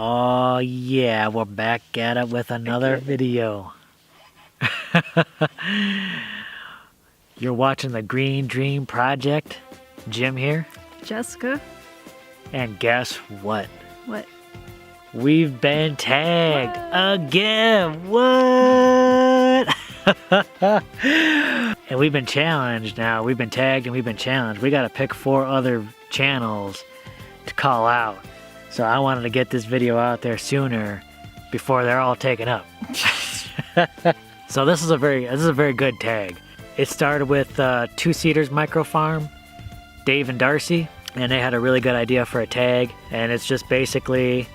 Oh yeah, we're back at it with another video. You're watching the Green Dream Project. Jim here. Jessica. And guess what? What? We've been tagged again. What? And we've been challenged now. We've been tagged and we've been challenged. We got to pick 4 other channels to call out. So I wanted to get this video out there sooner before they're all taken up. So this is a very good tag. It started with 2 Cedars Micro Farm, Dave and Darcy, and they had a really good idea for a tag. And it's just basically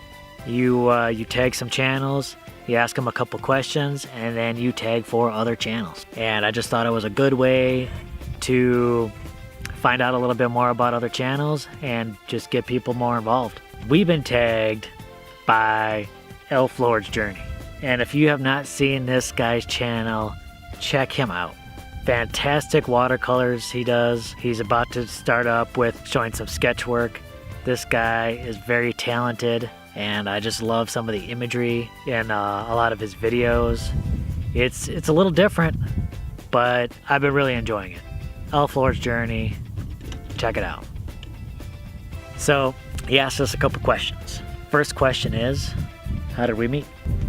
you tag some channels, you ask them a couple questions, and then you tag 4 other channels. And I just thought it was a good way to find out a little bit more about other channels and just get people more involved. We've been tagged by Elf Lord's Journey. And if you have not seen this guy's channel, check him out. Fantastic watercolors he does. He's about to start up with showing some sketch work. This guy is very talented, and I just love some of the imagery in a lot of his videos. It's a little different, but I've been really enjoying it. Elf Lord's Journey, check it out. So he asked us a couple questions. First question is, how did we meet?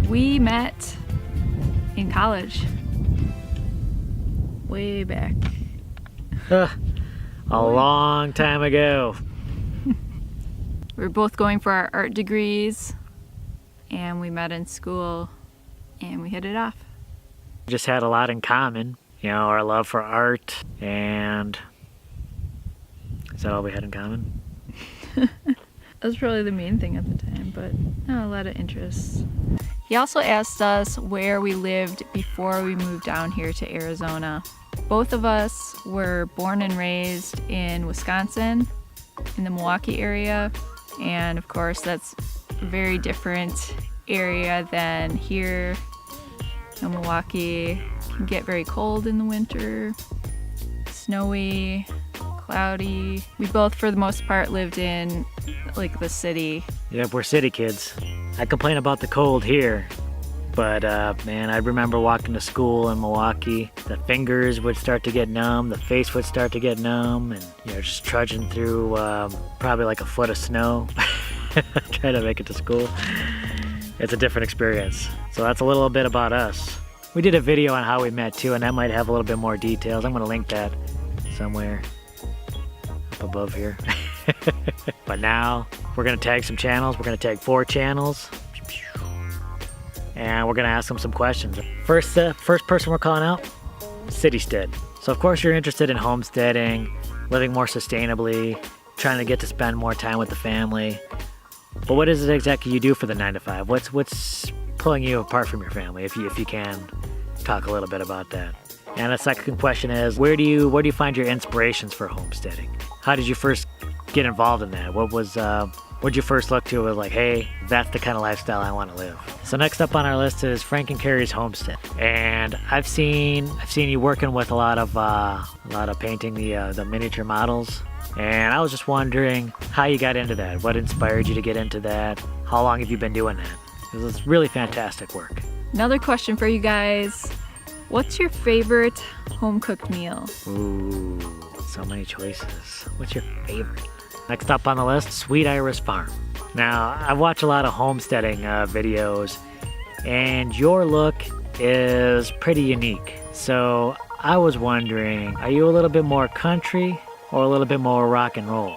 We met in college. Way back. A long time ago. We were both going for our art degrees, and we met in school, and we hit it off. We just had a lot in common. You know, our love for art, and is that all we had in common? That was probably the main thing at the time, but a lot of interests. He also asked us where we lived before we moved down here to Arizona. Both of us were born and raised in Wisconsin, in the Milwaukee area, and of course that's a very different area than here. You know, Milwaukee can get very cold in the winter, snowy, cloudy. We both, for the most part, lived in like the city. Yep, we're city kids. I complain about the cold here, but man, I remember walking to school in Milwaukee. The fingers would start to get numb, the face would start to get numb, and you know, just trudging through probably like a foot of snow, trying to make it to school. It's a different experience. So that's a little bit about us. We did a video on how we met too, and that might have a little bit more details. I'm gonna link that somewhere up above here. But now we're gonna tag some channels. We're gonna tag 4 channels, and we're gonna ask them some questions. First person we're calling out, Citystead. So of course you're interested in homesteading, living more sustainably, trying to get to spend more time with the family. But what is it exactly you do for the 9 to 5? What's pulling you apart from your family? If you can talk a little bit about that. And the second question is, where do you find your inspirations for homesteading? How did you first get involved in that? What'd you first look to? Was like, hey, that's the kind of lifestyle I want to live. So next up on our list is Frank and Carrie's homestead, and I've seen you working with a lot of painting the miniature models, and I was just wondering how you got into that. What inspired you to get into that? How long have you been doing that? Because it's really fantastic work. Another question for you guys. What's your favorite home-cooked meal? Ooh, so many choices. What's your favorite? Next up on the list, Sweet Iris Farm. Now, I've watched a lot of homesteading videos, and your look is pretty unique. So I was wondering, are you a little bit more country or a little bit more rock and roll?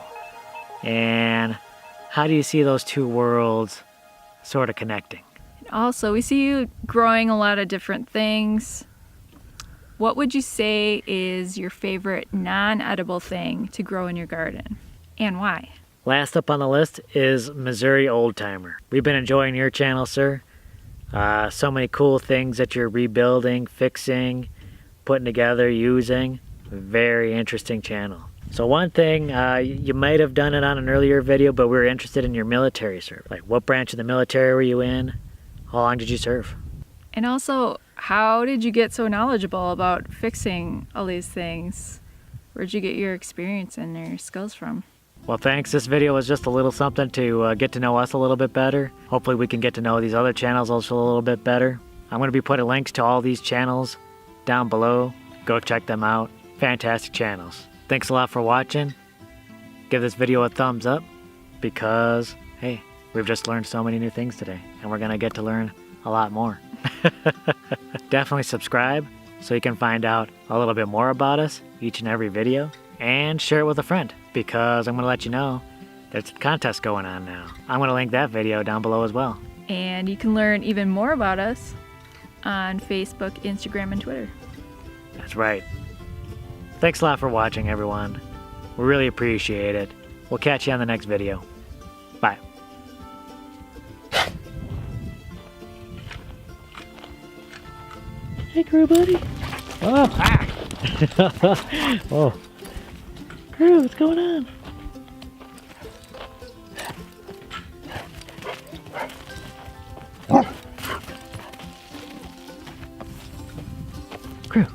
And how do you see those 2 worlds sort of connecting? And also, we see you growing a lot of different things. What would you say is your favorite non-edible thing to grow in your garden, and why? Last up on the list is Missouri Old Timer. We've been enjoying your channel, sir. So many cool things that you're rebuilding, fixing, putting together, using. Very interesting channel. So one thing, you might have done it on an earlier video, but we were interested in your military service. Like, what branch of the military were you in? How long did you serve? And also, how did you get so knowledgeable about fixing all these things? Where'd you get your experience and your skills from? Well, thanks. This video was just a little something to get to know us a little bit better. Hopefully we can get to know these other channels also a little bit better. I'm going to be putting links to all these channels down below. Go check them out. Fantastic channels. Thanks a lot for watching. Give this video a thumbs up because, hey, we've just learned so many new things today, and we're going to get to learn a lot more. Definitely subscribe so you can find out a little bit more about us each and every video, and share it with a friend because I'm going to let you know there's a contest going on now. I'm going to link that video down below as well. And you can learn even more about us on Facebook, Instagram, and Twitter. That's right. Thanks a lot for watching, everyone. We really appreciate it. We'll catch you on the next video. Bye. Hey, Crew buddy. Oh, ah. Oh. Crew, what's going on? Crew.